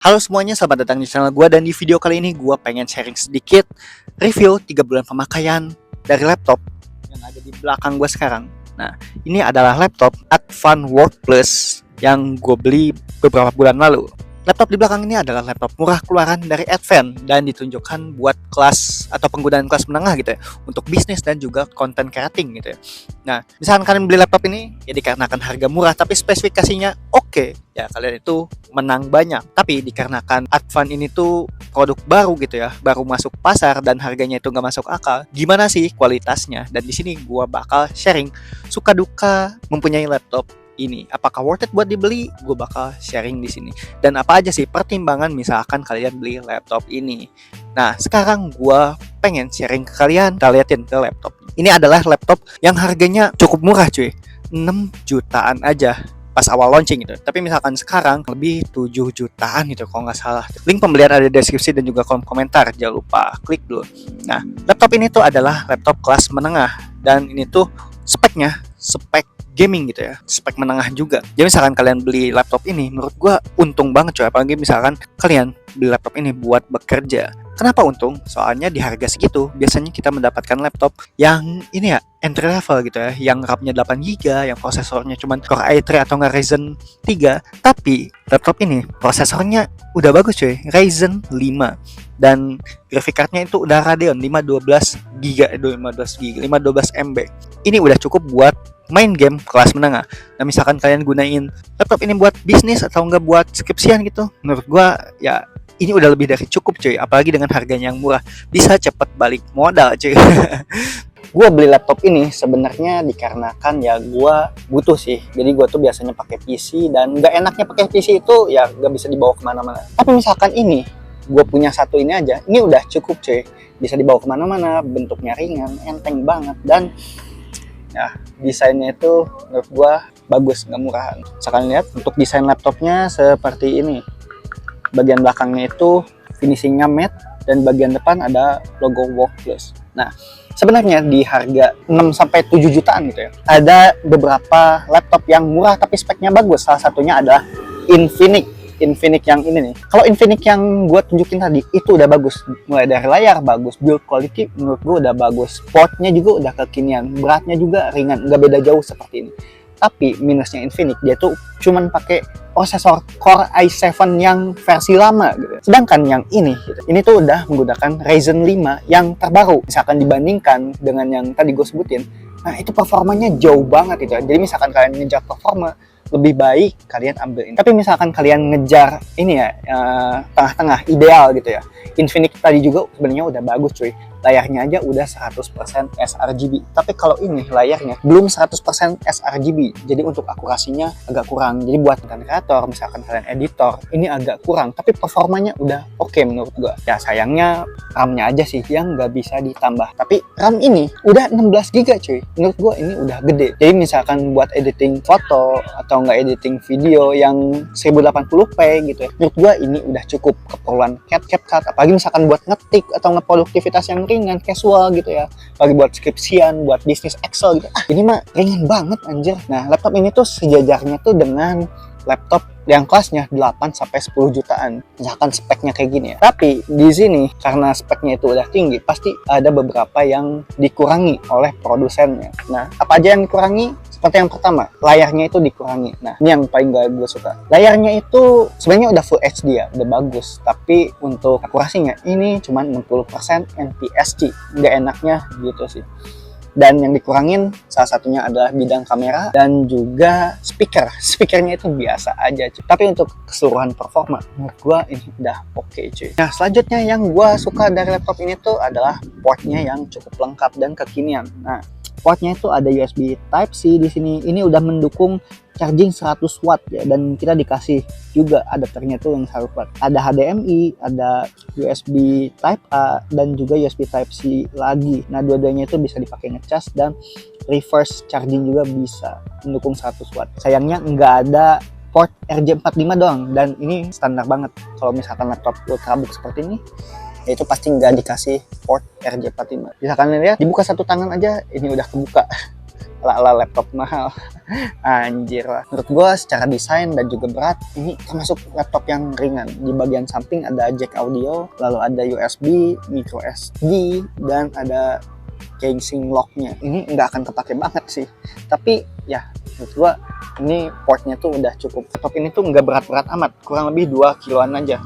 Halo semuanya, selamat datang di channel gue. Dan di video kali ini gue pengen sharing sedikit review 3 bulan pemakaian dari laptop yang ada di belakang gue sekarang. Nah, ini adalah laptop Advan Work Plus yang gue beli beberapa bulan lalu. Laptop di belakang ini adalah laptop murah keluaran dari Advan dan ditunjukkan buat kelas atau penggunaan kelas menengah gitu ya, untuk bisnis dan juga content creating gitu ya. Nah, misalkan kalian beli laptop ini ya dikarenakan harga murah tapi spesifikasinya oke, ya kalian itu menang banyak. Tapi dikarenakan Advan ini tuh produk baru gitu ya, baru masuk pasar dan harganya itu nggak masuk akal, gimana sih kualitasnya? Dan di sini gua bakal sharing suka duka mempunyai laptop ini. Apakah worth it buat dibeli? Gue bakal sharing di sini. Dan apa aja sih pertimbangan misalkan kalian beli laptop ini? Nah, sekarang gue pengen sharing ke kalian. Kita liatin ke laptop. Ini adalah laptop yang harganya cukup murah cuy. 6 jutaan aja pas awal launching gitu. Tapi misalkan sekarang lebih 7 jutaan gitu kalau nggak salah. Link pembelian ada di deskripsi dan juga kolom komentar. Jangan lupa klik dulu. Nah, laptop ini tuh adalah laptop kelas menengah. Dan ini tuh speknya spek gaming gitu ya, spek menengah juga. Jadi misalkan kalian beli laptop ini, menurut gue untung banget coy. Apalagi misalkan kalian beli laptop ini buat bekerja. Kenapa untung? Soalnya di harga segitu biasanya kita mendapatkan laptop yang ini ya, entry level gitu ya, yang RAM-nya 8GB, yang prosesornya cuma Core i3 atau nggak Ryzen 3. Tapi laptop ini prosesornya udah bagus cuy, Ryzen 5. Dan graphic card-nya itu udah Radeon 512GB, 512MB. Ini udah cukup buat main game kelas menengah. Nah, misalkan kalian gunain laptop ini buat bisnis atau enggak buat skripsian gitu, menurut gua ya ini udah lebih dari cukup cuy. Apalagi dengan harganya yang murah, bisa cepet balik modal cuy. Gue beli laptop ini sebenarnya dikarenakan ya gue butuh sih. Jadi gue tuh biasanya pakai PC, dan nggak enaknya pakai PC itu ya nggak bisa dibawa kemana-mana. Tapi misalkan ini gue punya satu ini aja, ini udah cukup cuy. Bisa dibawa kemana-mana, bentuknya ringan, enteng banget, dan ya desainnya itu menurut gue bagus, nggak murahan. Misalkan lihat untuk desain laptopnya seperti ini. Bagian belakangnya itu finishingnya matte, dan bagian depan ada logo Work Plus. Nah, sebenarnya di harga 6-7 jutaan gitu ya, ada beberapa laptop yang murah tapi speknya bagus. Salah satunya adalah Infinix yang ini nih. Kalau Infinix yang gue tunjukin tadi itu udah bagus, mulai dari layar bagus, build quality menurut gue udah bagus, portnya juga udah kekinian, beratnya juga ringan, nggak beda jauh seperti ini. Tapi minusnya Infinix, dia tuh cuman pakai prosesor Core i7 yang versi lama gitu. Sedangkan yang ini gitu, ini tuh udah menggunakan Ryzen 5 yang terbaru. Misalkan dibandingkan dengan yang tadi gue sebutin, nah itu performanya jauh banget gitu. Jadi misalkan kalian ngejar performa, lebih baik kalian ambil ini. Tapi misalkan kalian ngejar ini ya, tengah-tengah ideal gitu ya, Infinix tadi juga sebenarnya udah bagus cuy. Layarnya aja udah 100% sRGB. Tapi kalau ini layarnya belum 100% sRGB. Jadi untuk akurasinya agak kurang. Jadi buat content creator, misalkan kalian editor, ini agak kurang. Tapi performanya udah oke menurut gua. Ya sayangnya RAM-nya aja sih yang nggak bisa ditambah. Tapi RAM ini udah 16GB cuy. Menurut gua ini udah gede. Jadi misalkan buat editing foto atau nggak editing video yang 1080p gitu ya, menurut gua ini udah cukup keperluan CapCut. Apalagi misalkan buat ngetik atau ngeproduktivitas yang ringan, casual gitu ya, bagi buat skripsian, buat bisnis Excel gitu. Ini mah ringan banget anjir. Nah, laptop ini tuh sejajarnya tuh dengan laptop yang kelasnya 8-10 jutaan. Misalkan speknya kayak gini ya. Tapi di sini karena speknya itu udah tinggi, pasti ada beberapa yang dikurangi oleh produsennya. Nah, apa aja yang dikurangi? Seperti yang pertama, layarnya itu dikurangi. Nah, ini yang paling gak gue suka. Layarnya itu sebenarnya udah Full HD ya, udah bagus. Tapi untuk akurasinya ini cuma 60% NTSC. Nggak enaknya gitu sih. Dan yang dikurangin salah satunya adalah bidang kamera dan juga speaker. Speakernya itu biasa aja cuy. Tapi untuk keseluruhan performa, menurut gue ini udah oke cuy. Nah, selanjutnya yang gue suka dari laptop ini tuh adalah portnya yang cukup lengkap dan kekinian. Nah, portnya itu ada USB Type-C di sini. Ini udah mendukung charging 100 watt ya, dan kita dikasih juga adapternya tuh yang 100 watt. Ada HDMI, ada USB Type A, dan juga USB Type-C lagi. Nah, dua-duanya itu bisa dipakai ngecas dan reverse charging juga bisa, mendukung 100 watt. Sayangnya nggak ada port RJ45 doang, dan ini standar banget. Kalau misalkan laptop ultrabook seperti ini, itu pasti nggak dikasih port RJ45. Bisa kalian lihat, dibuka satu tangan aja ini udah kebuka. ala-ala laptop mahal. Anjir lah. Menurut gue secara desain dan juga berat, ini termasuk laptop yang ringan. Di bagian samping ada jack audio, lalu ada USB, micro SD, dan ada casing locknya. Ini nggak akan kepake banget sih. Tapi ya menurut gue ini portnya tuh udah cukup. Laptop ini tuh nggak berat-berat amat, kurang lebih 2 kiloan aja.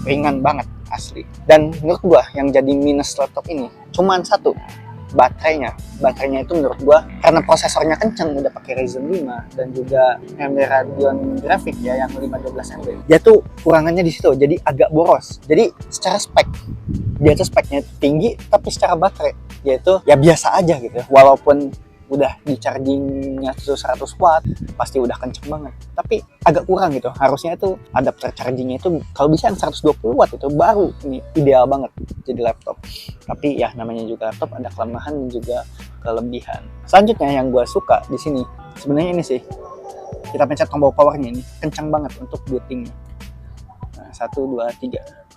Ringan banget asli. Dan menurut gue yang jadi minus laptop ini cuman satu, baterainya itu menurut gua karena prosesornya kenceng, udah pakai Ryzen 5 dan juga AMD Radeon grafik ya yang 512 MB. Dia tuh kurangannya di situ, jadi agak boros. Jadi secara spek dia tuh speknya tinggi, tapi secara baterai dia itu ya biasa aja gitu. Walaupun udah di chargingnya 100 watt pasti udah kenceng banget, tapi agak kurang gitu. Harusnya itu adapter chargingnya itu kalau bisa yang 120 watt itu baru ini ideal banget jadi laptop. Tapi ya namanya juga laptop, ada kelemahan dan juga kelebihan. Selanjutnya yang gue suka di sini sebenarnya ini sih, kita pencet tombol powernya ini kencang banget untuk bootingnya. Nah, 1, 2, 3.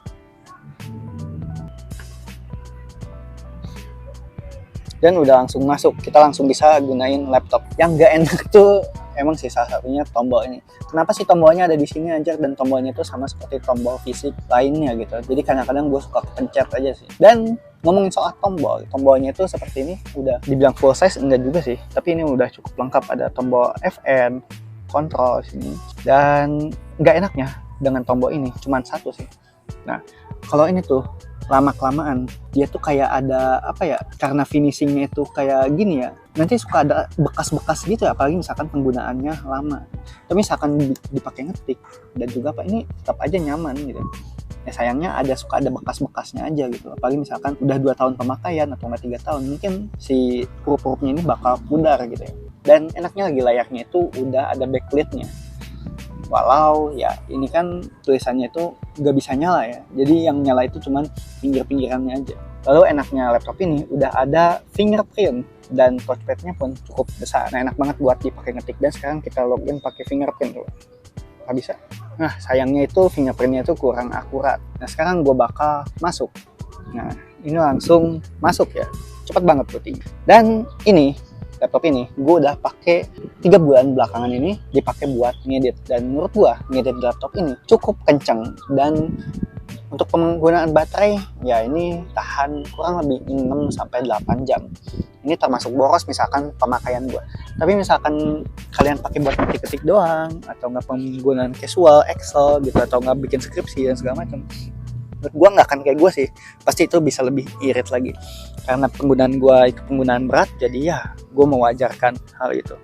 Dan udah langsung masuk, kita langsung bisa gunain laptop. Yang gak enak tuh emang sih salah satunya tombol ini. Kenapa sih tombolnya ada di sini aja, dan tombolnya itu sama seperti tombol fisik lainnya gitu. Jadi kadang-kadang gue suka pencet aja sih. Dan ngomongin soal tombolnya itu seperti ini, udah dibilang full size enggak juga sih, tapi ini udah cukup lengkap. Ada tombol FN, kontrol sini. Dan nggak enaknya dengan tombol ini cuman satu sih. Nah, kalau ini tuh lama-kelamaan dia tuh kayak ada apa ya, karena finishingnya itu kayak gini ya, nanti suka ada bekas-bekas gitu ya, apalagi misalkan penggunaannya lama. Tapi misalkan dipakai ngetik dan juga apa, ini tetap aja nyaman gitu. Ya sayangnya suka ada bekas-bekasnya aja gitu, apalagi misalkan udah 2 tahun pemakaian atau nggak 3 tahun, mungkin si huruf-hurufnya ini bakal pudar gitu ya. Dan enaknya lagi layarnya itu udah ada backlit-nya. Walau ya ini kan tulisannya itu nggak bisa nyala ya, jadi yang nyala itu cuman pinggir-pinggirannya aja. Lalu enaknya laptop ini udah ada fingerprint dan touchpadnya pun cukup besar. Nah, enak banget buat dipakai ngetik. Dan sekarang kita login pakai fingerprint tuh, nggak bisa. Nah, sayangnya itu fingerprintnya itu kurang akurat. Nah, sekarang gue bakal masuk. Nah, ini langsung masuk ya, cepet banget booting. Dan ini laptop ini gue udah pakai 3 bulan belakangan ini dipakai buat ngedit, dan menurut gue ngedit di laptop ini cukup kenceng. Dan untuk penggunaan baterai ya ini tahan kurang lebih 6-8 jam. Ini termasuk boros misalkan pemakaian gue. Tapi misalkan kalian pakai buat ketik-ketik doang, atau nggak penggunaan casual Excel gitu, atau nggak bikin skripsi dan segala macam, menurut gue nggak akan kayak gue sih. Pasti itu bisa lebih irit lagi, karena penggunaan gue itu penggunaan berat. Jadi ya gue mewajarkan hal itu.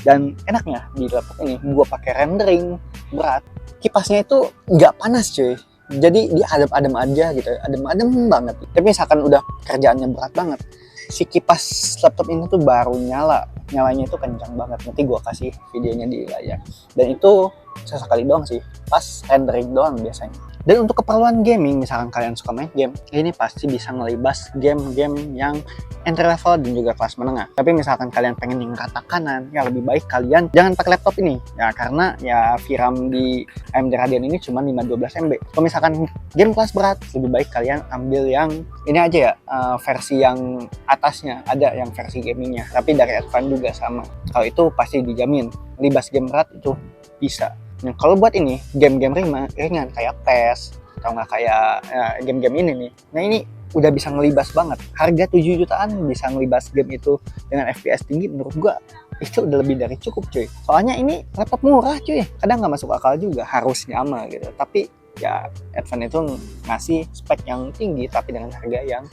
Dan enaknya di laptop ini gue pakai rendering berat, kipasnya itu nggak panas cuy. Jadi dia adem-adem aja gitu, adem-adem banget. Tapi misalkan udah kerjaannya berat banget, si kipas laptop ini tuh baru nyalanya itu kencang banget. Nanti gue kasih videonya di layar. Dan itu sesekali doang sih, pas rendering doang biasanya. Dan untuk keperluan gaming, misalkan kalian suka main game, ini pasti bisa ngelibas game-game yang entry level dan juga kelas menengah. Tapi misalkan kalian pengen yang rata kanan, ya lebih baik kalian jangan pakai laptop ini. Ya karena ya VRAM di AMD Radeon ini cuma 512 MB. Kalau misalkan game kelas berat, lebih baik kalian ambil yang ini aja ya, versi yang atasnya. Ada yang versi gamingnya, tapi dari Advan juga sama. Kalau itu pasti dijamin libas game berat itu bisa. Nah, kalau buat ini game-game ringan kayak PES atau nggak kayak game-game ini nih, nah ini udah bisa ngelibas banget. Harga 7 jutaan bisa ngelibas game itu dengan FPS tinggi, menurut gua itu udah lebih dari cukup cuy. Soalnya ini laptop murah cuy, kadang nggak masuk akal juga, harusnya mah gitu. Tapi ya Advan itu ngasih spek yang tinggi tapi dengan harga yang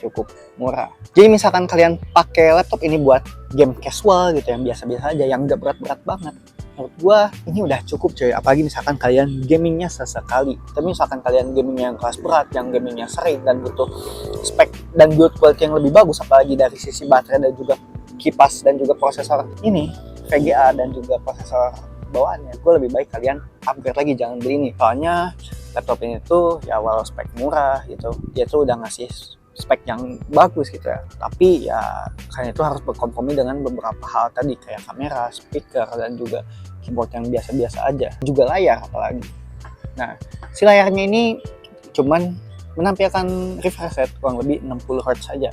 cukup murah. Jadi misalkan kalian pakai laptop ini buat game casual gitu, yang biasa-biasa aja, yang nggak berat-berat banget, menurut gua ini udah cukup coy. Apalagi misalkan kalian gamingnya sesekali. Tapi misalkan kalian gamingnya yang kelas berat, yang gamingnya sering dan butuh spek dan build quality yang lebih bagus, apalagi dari sisi baterai dan juga kipas dan juga prosesor ini VGA dan juga prosesor bawaannya, gue lebih baik kalian upgrade lagi, jangan beli ini. Soalnya laptop ini tuh ya walau spek murah gitu, dia tuh udah ngasih spek yang bagus gitu ya, tapi ya kalian itu harus berkompromi dengan beberapa hal tadi, kayak kamera, speaker, dan juga keyboard yang biasa-biasa aja, juga layar apalagi. Nah, si layarnya ini cuman menampilkan refresh rate kurang lebih 60 Hz saja.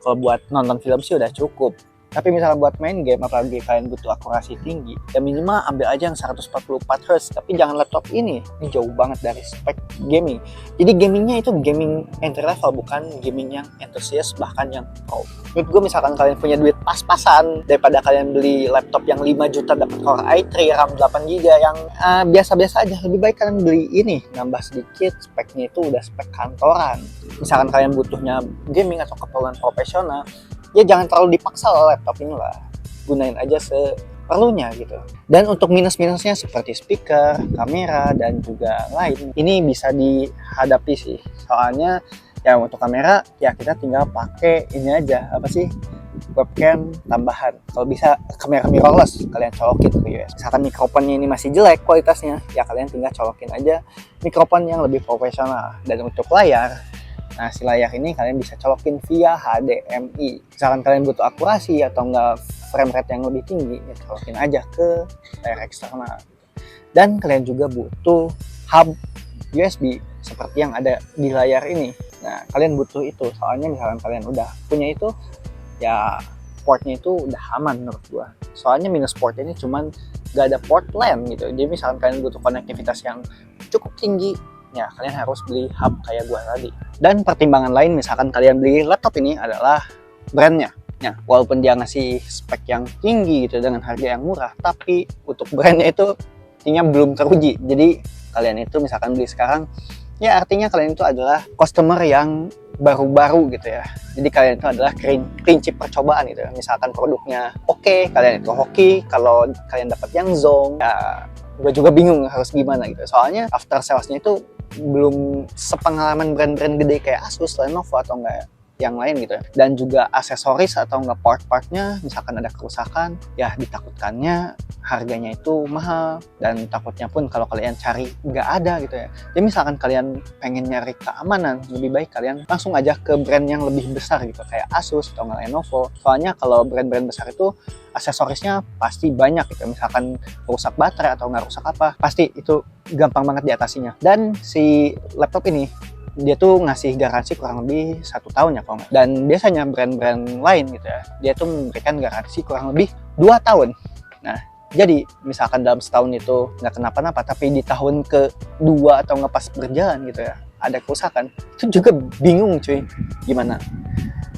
Kalau buat nonton film sih udah cukup. Tapi misalnya buat main game, apalagi kalian butuh akurasi tinggi, ya minimal ambil aja yang 144 Hz. Tapi jangan laptop ini jauh banget dari spek gaming. Jadi gamingnya itu gaming entry level, bukan gaming yang enthusiast, bahkan yang pro. Menurut gue misalkan kalian punya duit pas-pasan, daripada kalian beli laptop yang 5 juta dapat Core i3, RAM 8GB yang biasa-biasa aja, lebih baik kalian beli ini, nambah sedikit, speknya itu udah spek kantoran. Misalkan kalian butuhnya gaming atau keperluan profesional, ya jangan terlalu dipaksa laptop ini lah, gunain aja seperlunya gitu. Dan untuk minus-minusnya seperti speaker, kamera, dan juga lain, ini bisa dihadapi sih. Soalnya ya untuk kamera ya kita tinggal pakai ini aja, apa sih, webcam tambahan. Kalau bisa kamera mirrorless kalian colokin ke USB. Misalkan mikrofonnya ini masih jelek kualitasnya, ya kalian tinggal colokin aja mikrofon yang lebih profesional. Dan untuk layar, nah si layar ini kalian bisa colokin via HDMI. Misalkan kalian butuh akurasi atau enggak frame rate yang lebih tinggi, ya colokin aja ke layar eksternal. Dan kalian juga butuh hub USB seperti yang ada di layar ini. Nah kalian butuh itu, soalnya misalkan kalian udah punya itu, ya portnya itu udah aman menurut gua. Soalnya minus portnya ini cuman gak ada port LAN gitu. Jadi misalkan kalian butuh konektivitas yang cukup tinggi, ya kalian harus beli hub kayak gua tadi. Dan pertimbangan lain misalkan kalian beli laptop ini adalah brandnya. Ya, walaupun dia ngasih spek yang tinggi gitu dengan harga yang murah, tapi untuk brandnya itu artinya belum teruji. Jadi kalian itu misalkan beli sekarang, ya artinya kalian itu adalah customer yang baru-baru gitu ya. Jadi kalian itu adalah prinsip percobaan gitu ya. Misalkan produknya oke, kalian itu hoki. Kalau kalian dapat yang zonk, ya gue juga bingung harus gimana gitu. Soalnya after salesnya itu belum sepengalaman brand-brand gede kayak Asus, Lenovo atau enggak yang lain gitu ya. Dan juga aksesoris atau enggak part-partnya misalkan ada kerusakan, ya ditakutkannya harganya itu mahal, dan takutnya pun kalau kalian cari nggak ada gitu ya. Jadi misalkan kalian pengen nyari keamanan, lebih baik kalian langsung aja ke brand yang lebih besar gitu kayak Asus atau nggak Lenovo. Soalnya kalau brand-brand besar itu aksesorisnya pasti banyak gitu. Misalkan rusak baterai atau nggak rusak apa, pasti itu gampang banget diatasinya. Dan si laptop ini dia tuh ngasih garansi kurang lebih 1 tahun ya kalau nggak. Dan biasanya brand-brand lain gitu ya, dia tuh memberikan garansi kurang lebih 2 tahun. Nah, jadi misalkan dalam setahun itu nggak kenapa-napa, tapi di tahun kedua atau nggak pas berjalan gitu ya, ada kerusakan, itu juga bingung cuy, gimana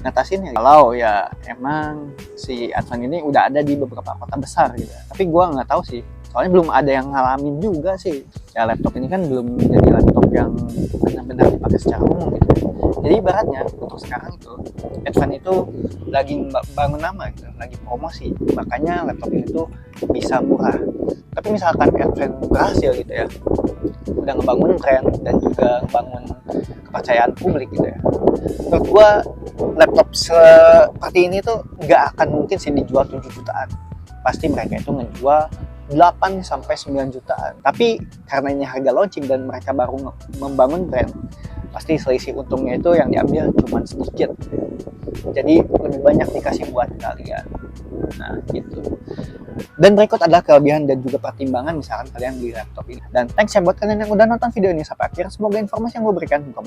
ngatasinnya. Kalau ya emang si Advan ini udah ada di beberapa kota besar gitu ya, tapi gue nggak tahu sih, soalnya belum ada yang ngalamin juga sih. Ya laptop ini kan belum jadi laptop yang benar-benar dipakai secara umum gitu. Jadi ibaratnya untuk sekarang itu Advan itu lagi bangun nama gitu, lagi promosi, makanya laptop ini tuh bisa murah. Tapi misalkan Advan berhasil gitu ya, udah ngebangun tren dan juga ngebangun kepercayaan publik gitu ya, menurut gua laptop seperti ini tuh nggak akan mungkin sih dijual 7 jutaan. Pasti mereka itu ngejual 8 sampai 9 jutaan. Tapi karena ini harga launching dan mereka baru membangun brand, pasti selisih untungnya itu yang diambil cuma sedikit. Jadi lebih banyak dikasih buat kalian. Nah gitu. Dan berikut adalah kelebihan dan juga pertimbangan misalkan kalian beli laptop ini. Dan thanks ya buat kalian yang udah nonton video ini sampai akhir. Semoga informasi yang gue berikan